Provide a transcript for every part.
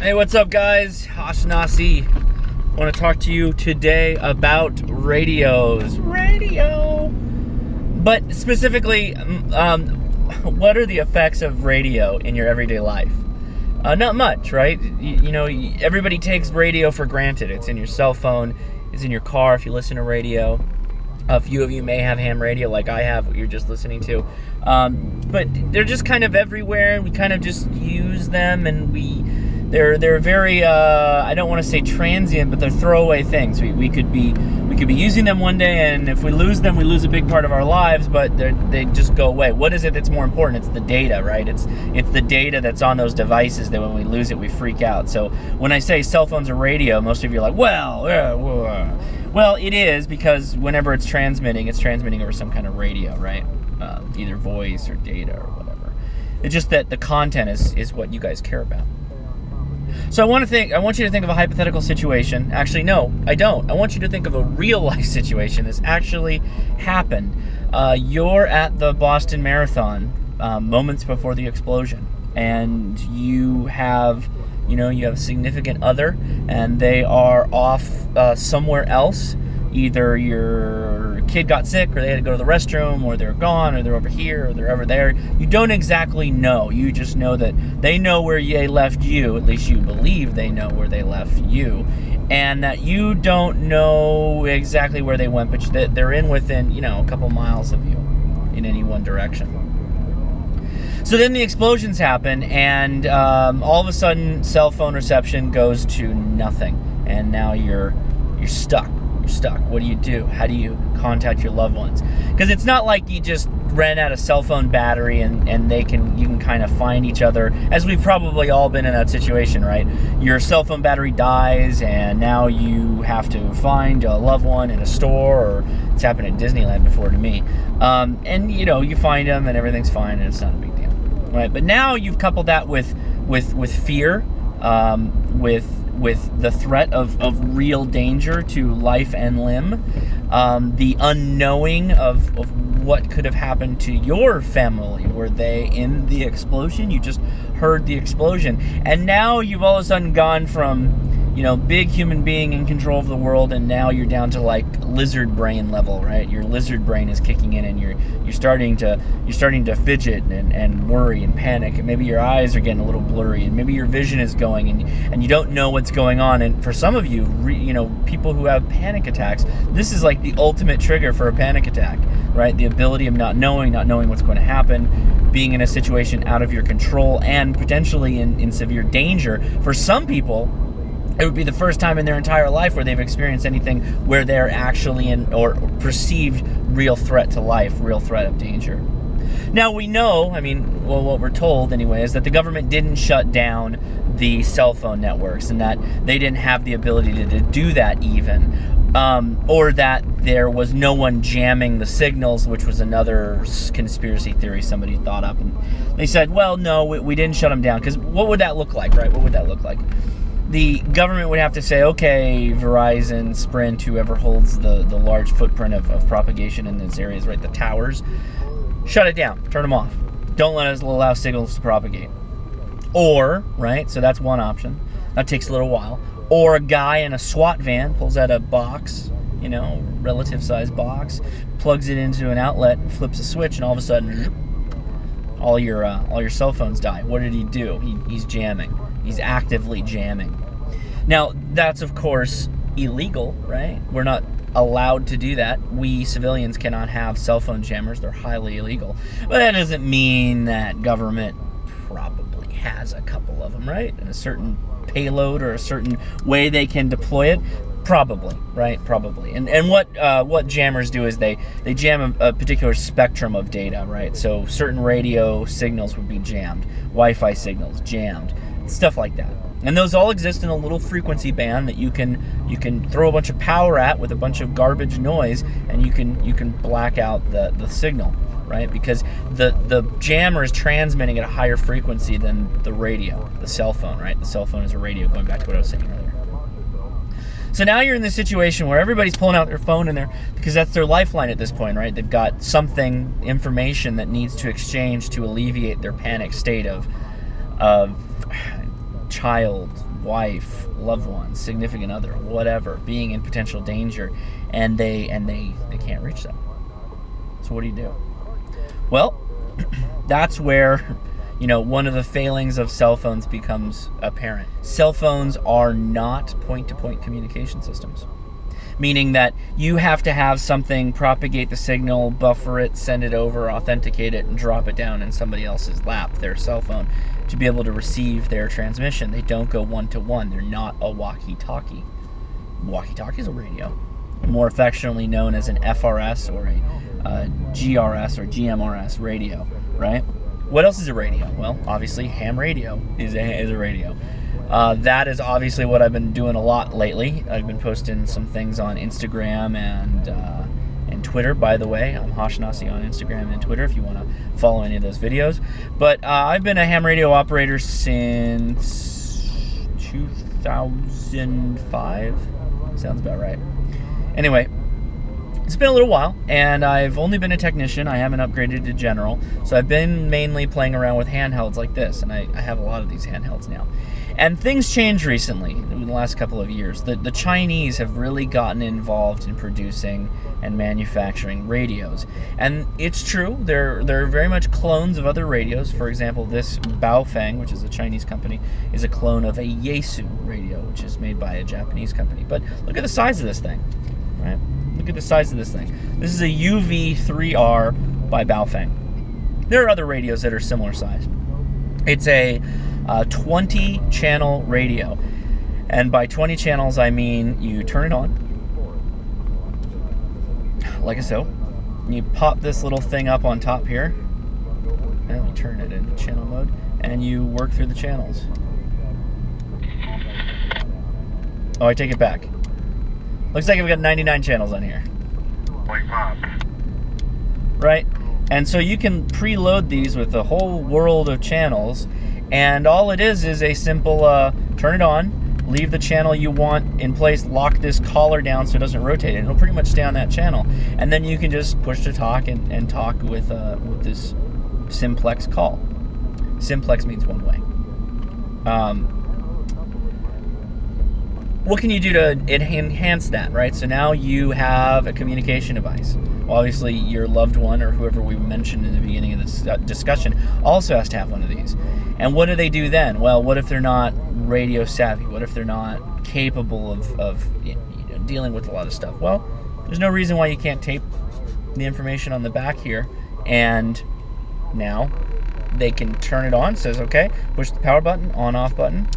Hey, what's up, guys? Hashnasi. I want to talk to you today about radios. Radio! But specifically, what are the effects of radio in your everyday life? Not much, right? You know, everybody takes radio for granted. It's in your cell phone. It's in your car if you listen to radio. A few of you may have ham radio like I have, what you're just listening to. But they're just kind of everywhere, and we kind of just use them, and they're very, I don't want to say transient, but they're throwaway things. We could be using them one day, and if we lose them, we lose a big part of our lives, but they just go away. What is it that's more important? It's the data, right? It's the data that's on those devices that when we lose it, we freak out. So when I say cell phones or radio, most of you are like, well, it is, because whenever it's transmitting over some kind of radio, right? Either voice or data or whatever. It's just that the content is what you guys care about. So I want you to think of a hypothetical situation. Actually, no, I don't. I want you to think of a real life situation that's actually happened. You're at the Boston Marathon moments before the explosion, and you have a significant other, and they are off somewhere else. Either your kid got sick, or they had to go to the restroom, or they're gone, or they're over here, or they're over there. You don't exactly know. You just know that they know where they left you. At least you believe they know where they left you. And that you don't know exactly where they went, but that they're within, a couple miles of you in any one direction. So then the explosions happen, and all of a sudden cell phone reception goes to nothing, and now you're stuck. What do? How do you contact your loved ones? Because it's not like you just ran out of cell phone battery and you can kind of find each other, as we've probably all been in that situation, right? Your cell phone battery dies, and now you have to find a loved one in a store, or it's happened at Disneyland before to me. And you find them and everything's fine, and it's not a big deal, right? But now you've coupled that with fear, with the threat of real danger to life and limb, the unknowing of what could have happened to your family. Were they in the explosion? You just heard the explosion, and now you've all of a sudden gone from big human being in control of the world, and now you're down to like lizard brain level, right? Your lizard brain is kicking in, and you're starting to fidget and worry and panic, and maybe your eyes are getting a little blurry, and maybe your vision is going, and you don't know what's going on. And for some of you, people who have panic attacks, this is like the ultimate trigger for a panic attack, right? The ability of not knowing what's going to happen, being in a situation out of your control, and potentially in severe danger. For some people, it would be the first time in their entire life where they've experienced anything where they're actually in or perceived real threat to life, real threat of danger. Now we know, what we're told anyway, is that the government didn't shut down the cell phone networks, and that they didn't have the ability to do that even, or that there was no one jamming the signals, which was another conspiracy theory somebody thought up. And they said, well, no, we didn't shut them down, because what would that look like, right? What would that look like? The government would have to say, okay, Verizon, Sprint, whoever holds the large footprint of propagation in these areas, right, the towers, shut it down, turn them off. Don't let us allow signals to propagate. Or, right, so that's one option. That takes a little while. Or a guy in a SWAT van pulls out a box, relative size box, plugs it into an outlet, and flips a switch, and all of a sudden, all your cell phones die. What did he do? He's jamming. He's actively jamming. Now, that's, of course, illegal, right? We're not allowed to do that. We civilians cannot have cell phone jammers. They're highly illegal. But that doesn't mean that government probably has a couple of them, right? And a certain payload or a certain way they can deploy it. Probably, right? Probably. And what jammers do is they jam a particular spectrum of data, right? So certain radio signals would be jammed, Wi-Fi signals jammed, stuff like that. And those all exist in a little frequency band that you can throw a bunch of power at with a bunch of garbage noise, and you can black out the signal, right? Because the jammer is transmitting at a higher frequency than the radio, the cell phone, right? The cell phone is a radio, going back to what I was saying earlier. So now you're in this situation where everybody's pulling out their phone in there, because that's their lifeline at this point, right? They've got information that needs to exchange to alleviate their panic state of child wife, loved one, significant other, whatever, being in potential danger, and they can't reach them. So what do you do? Well, that's where, one of the failings of cell phones becomes apparent. Cell phones are not point-to-point communication systems, meaning that you have to have something propagate the signal, buffer it, send it over, authenticate it, and drop it down in somebody else's lap, their cell phone, to be able to receive their transmission. They don't go one-to-one. They're not a walkie-talkie. Walkie-talkie is a radio, more affectionately known as an FRS or a GRS or GMRS radio, right? What else is a radio? Well, obviously ham radio is a radio. That is obviously what I've been doing a lot lately. I've been posting some things on Instagram and Twitter. By the way, I'm Hashnasi on Instagram and Twitter if you want to follow any of those videos. But I've been a ham radio operator since 2005. Sounds about right. Anyway, it's been a little while, and I've only been a technician. I haven't upgraded to general, so I've been mainly playing around with handhelds like this, and I have a lot of these handhelds now. And things changed recently, in the last couple of years. The Chinese have really gotten involved in producing and manufacturing radios. And it's true, they're very much clones of other radios. For example, this Baofeng, which is a Chinese company, is a clone of a Yaesu radio, which is made by a Japanese company. But look at the size of this thing, right? Look at the size of this thing. This is a UV3R by Baofeng. There are other radios that are similar size. It's a 20-channel radio. And by 20 channels, I mean you turn it on, like so. You pop this little thing up on top here, and we turn it into channel mode, and you work through the channels. Oh, I take it back. Looks like I've got 99 channels on here. Right? And so you can preload these with a whole world of channels, and all it is a simple turn it on, leave the channel you want in place, lock this collar down so it doesn't rotate, and it'll pretty much stay on that channel. And then you can just push to talk and talk with this simplex call. Simplex means one way. What can you do to enhance that, right? So now you have a communication device. Well, obviously, your loved one or whoever we mentioned in the beginning of this discussion also has to have one of these. And what do they do then? Well, what if they're not radio savvy? What if they're not capable of dealing with a lot of stuff? Well, there's no reason why you can't tape the information on the back here, and now they can turn it on. It says, okay, push the power button, on-off button.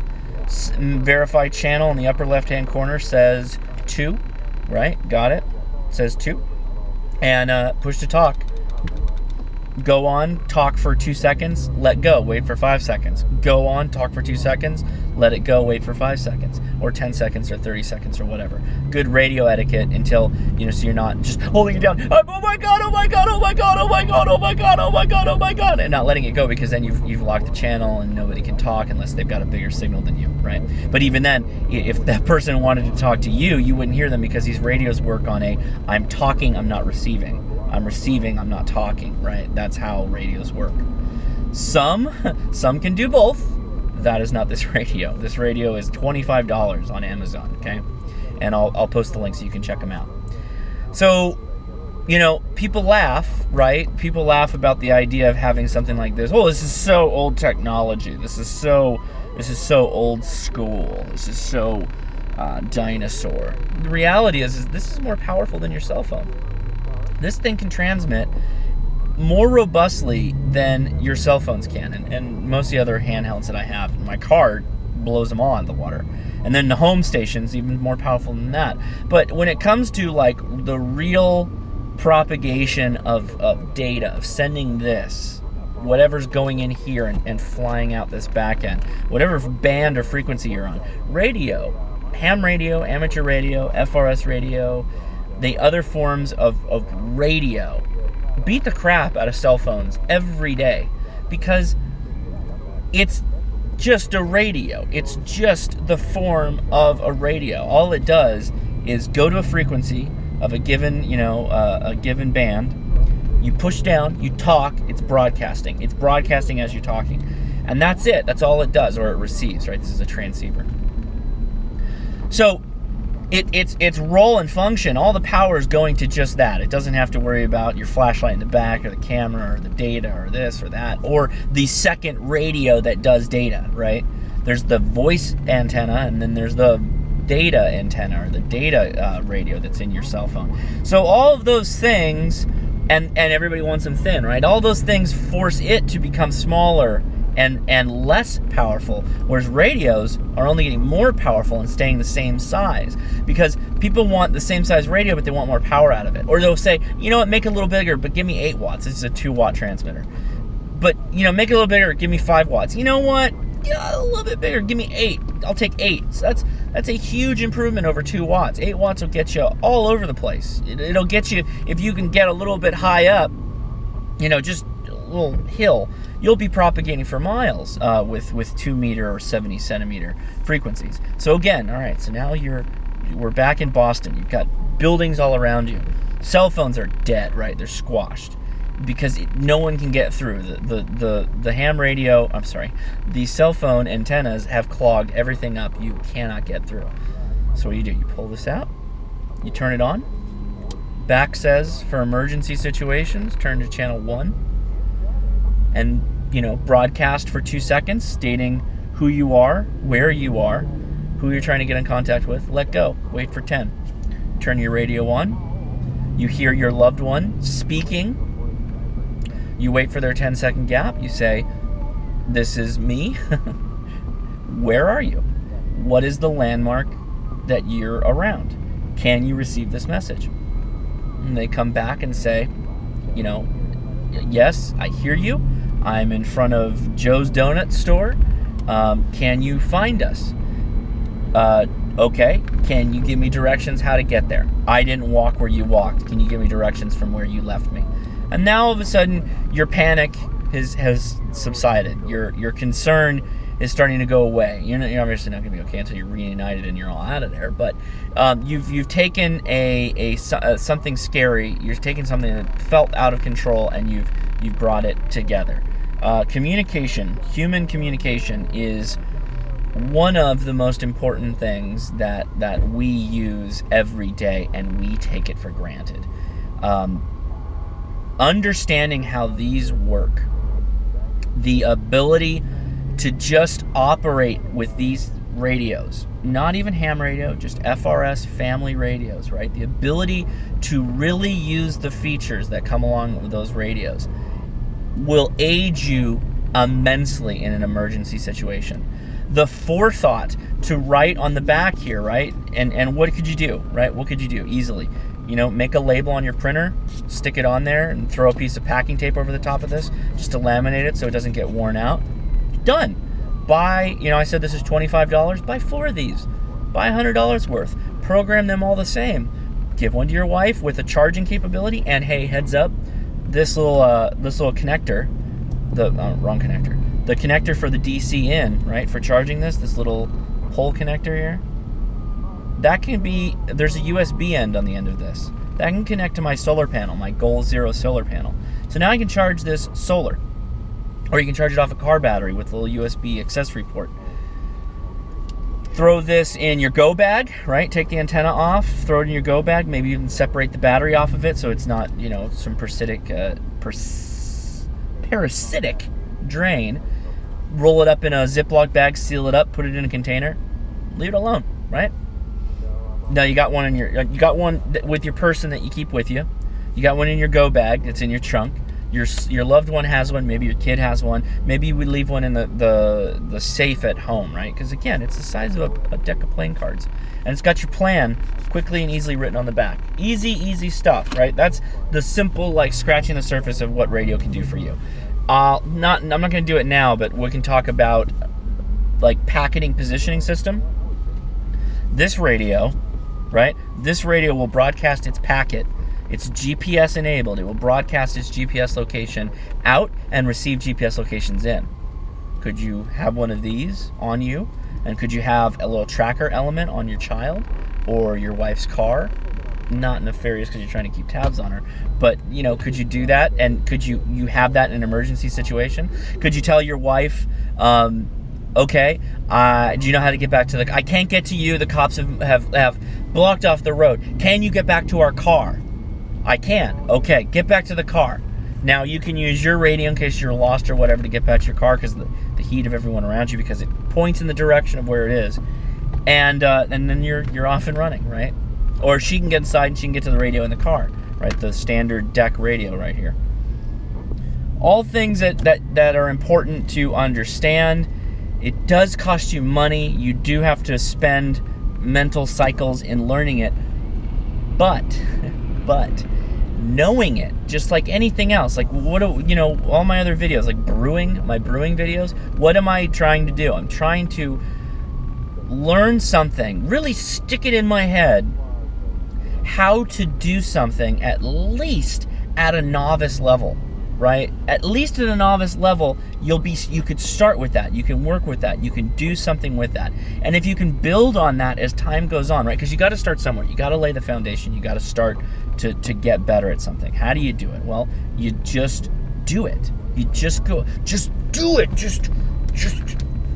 Verify channel in the upper left-hand corner says 2, right? Got it. Says 2. And push to talk. Go on, talk for 2 seconds, let go, wait for 5 seconds. Go on, talk for 2 seconds, let it go, wait for 5 seconds. Or 10 seconds or 30 seconds or whatever. Good radio etiquette until, so you're not just holding it down. Oh my God, oh my God, oh my God, oh my God, oh my God, oh my God, oh my God. And not letting it go, because then you've locked the channel and nobody can talk unless they've got a bigger signal than you, right? But even then, if that person wanted to talk to you, you wouldn't hear them, because these radios work on I'm talking, I'm not receiving. I'm receiving, I'm not talking, right? That's how radios work. Some can do both. That is not this radio. This radio is $25 on Amazon, okay? And I'll post the link so you can check them out. So, people laugh, right? People laugh about the idea of having something like this. Oh, this is so old technology. This is so old school. This is so dinosaur. The reality is this is more powerful than your cell phone. This thing can transmit more robustly than your cell phones can, and most of the other handhelds that I have. My car blows them all out of the water. And then the home station's even more powerful than that. But when it comes to the real propagation of data, of sending this, whatever's going in here and flying out this back end, whatever band or frequency you're on, radio, ham radio, amateur radio, FRS radio, the other forms of radio beat the crap out of cell phones every day, because it's just a radio. It's just the form of a radio. All it does is go to a frequency of a given, a given band. You push down, you talk, it's broadcasting. It's broadcasting as you're talking. And that's it. That's all it does, or it receives, right? This is a transceiver. So its role and function, all the power is going to just that. It doesn't have to worry about your flashlight in the back or the camera or the data or this or that or the second radio that does data, right? There's the voice antenna, and then there's the data antenna or the data radio that's in your cell phone. So all of those things, and everybody wants them thin, right? All those things force it to become smaller and less powerful, whereas radios are only getting more powerful and staying the same size, because people want the same size radio, but they want more power out of it. Or they'll say, you know what, make it a little bigger, but give me 8 watts. This is a 2-watt transmitter. But, you know, make it a little bigger, give me 5 watts. You know what? Yeah, a little bit bigger, give me 8. I'll take 8. So that's a huge improvement over 2 watts. 8 watts will get you all over the place. It'll get you, if you can get a little bit high up, you know, just a little hill, you'll be propagating for miles with 2 meter or 70 centimeter frequencies. So again, all right, so now we're back in Boston. You've got buildings all around you. Cell phones are dead, right? They're squashed because no one can get through. The ham radio, I'm sorry, the cell phone antennas have clogged everything up. You cannot get through. So what do? You pull this out, you turn it on. Back says, for emergency situations, turn to channel 1. And, you know, broadcast for 2 seconds, stating who you are, where you are, who you're trying to get in contact with. Let go. Wait for 10. Turn your radio on. You hear your loved one speaking. You wait for their 10-second gap. You say, this is me. Where are you? What is the landmark that you're around? Can you receive this message? And they come back and say, you know, yes, I hear you. I'm in front of Joe's Donut Store. Can you find us? Okay. Can you give me directions how to get there? I didn't walk where you walked. Can you give me directions from where you left me? And now all of a sudden, your panic has subsided. Your concern is starting to go away. You're obviously not going to be okay until you're reunited and you're all out of there. But you've taken something scary. You're taking something that felt out of control, and you've brought it together. Communication, human communication, is one of the most important things that we use every day, and we take it for granted. Understanding how these work, the ability to just operate with these radios, not even ham radio, just FRS family radios, right? The ability to really use the features that come along with those radios will aid you immensely in an emergency situation. The forethought to write on the back here, right? And what could you do, right? What could you do easily? You know, make a label on your printer, stick it on there, and throw a piece of packing tape over the top of this just to laminate it so it doesn't get worn out. Done. Buy, you know, I said this is $25. Buy 4 of these. Buy $100 worth. Program them all the same. Give one to your wife with a charging capability. And hey, heads up, this little connector, wrong connector. The connector for the DC in, right, for charging this little pole connector here, that can be, there's a USB end on the end of this. That can connect to my solar panel, my Goal Zero solar panel. So now I can charge this solar. Or you can charge it off a car battery with a little USB accessory port. Throw this in your go bag, right? Take the antenna off, throw it in your go bag. Maybe you can separate the battery off of it so it's not, you know, some parasitic drain. Roll it up in a Ziploc bag, seal it up, put it in a container, leave it alone, right? Now you got one with your person that you keep with you. You got one in your go bag that's in your trunk. Your loved one has one. Maybe your kid has one. Maybe you would leave one in the safe at home, right? Because again, it's the size of a deck of playing cards, and it's got your plan quickly and easily written on the back. Easy stuff, right? That's the simple, like, scratching the surface of what radio can do for you. I'm not going to do it now, but we can talk about, like, packaging positioning system. This radio, right? This radio will broadcast its packet. It's GPS enabled. It will broadcast its GPS location out and receive GPS locations in. Could you have one of these on you? And could you have a little tracker element on your child or your wife's car? Not nefarious because you're trying to keep tabs on her, but, you know, could you do that? And could you have that in an emergency situation? Could you tell your wife, Okay. Do you know how to get back to the... I can't get to you. The cops have blocked off the road. Can you get back to our car? I can. Okay, get back to the car. Now, you can use your radio in case you're lost or whatever to get back to your car because the heat of everyone around you, because it points in the direction of where it is. And then you're off and running, right? Or she can get inside and she can get to the radio in the car, right? The standard deck radio right here. All things that are important to understand. It does cost you money. You do have to spend mental cycles in learning it. But knowing it, just like anything else, like all my other videos, like my brewing videos, what am I trying to do? I'm trying to learn something, really stick it in my head, how to do something at least at a novice level, right? At least at a novice level, you could start with that. You can work with that. You can do something with that. And if you can build on that as time goes on, right? Because you got to start somewhere. You got to lay the foundation. You got to start to get better at something. How do you do it? Well, you just do it. You just do it. Just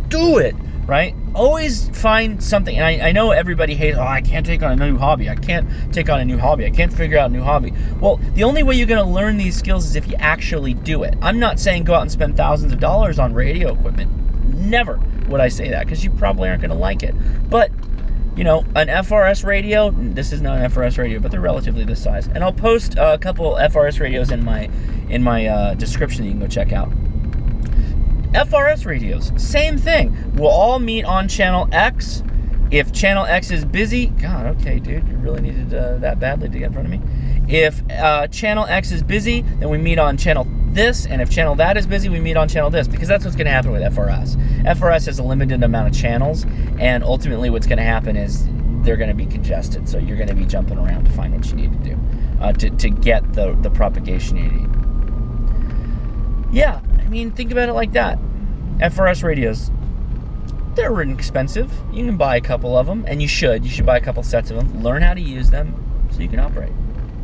do it, right? Always find something. And I know everybody hates, I can't take on a new hobby. I can't take on a new hobby. I can't figure out a new hobby. Well, the only way you're going to learn these skills is if you actually do it. I'm not saying go out and spend thousands of dollars on radio equipment. Never would I say that, because you probably aren't going to like it. But, an FRS radio, this is not an FRS radio, but they're relatively this size. And I'll post a couple FRS radios in my description that you can go check out. FRS radios, same thing. We'll all meet on channel X. If channel X is busy, God, okay, dude, you really needed that badly to get in front of me. If channel X is busy, then we meet on channel this, and if channel that is busy, we meet on channel this, because that's what's going to happen with FRS. FRS has a limited amount of channels, and ultimately what's going to happen is they're going to be congested, so you're going to be jumping around to find what you need to do to get the propagation you need. Yeah, I mean, think about it like that. FRS radios, they're inexpensive. You can buy a couple of them, and you should. You should buy a couple sets of them. Learn how to use them so you can operate.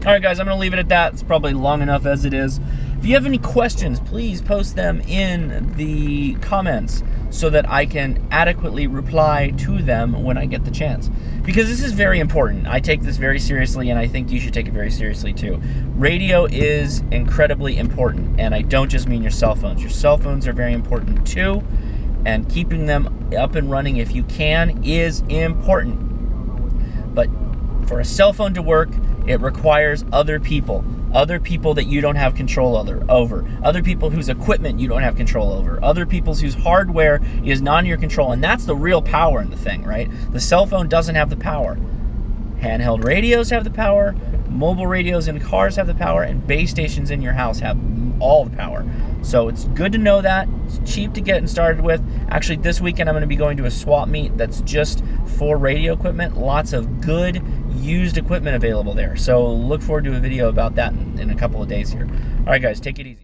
All right, guys, I'm going to leave it at that. It's probably long enough as it is. If you have any questions, please post them in the comments so that I can adequately reply to them when I get the chance. Because this is very important. I take this very seriously, and I think you should take it very seriously too. Radio is incredibly important, and I don't just mean your cell phones. Your cell phones are very important too, and keeping them up and running if you can is important. But for a cell phone to work, it requires other people that you don't have control over, other people whose equipment you don't have control over, other people's whose hardware is not in your control, and that's the real power in the thing, right? The cell phone doesn't have the power. Handheld radios have the power, mobile radios in cars have the power, and base stations in your house have all the power. So it's good to know that. It's cheap to get started with. Actually, this weekend I'm going to be going to a swap meet that's just for radio equipment. Lots of good used equipment available there. So look forward to a video about that in a couple of days here. All right, guys, take it easy.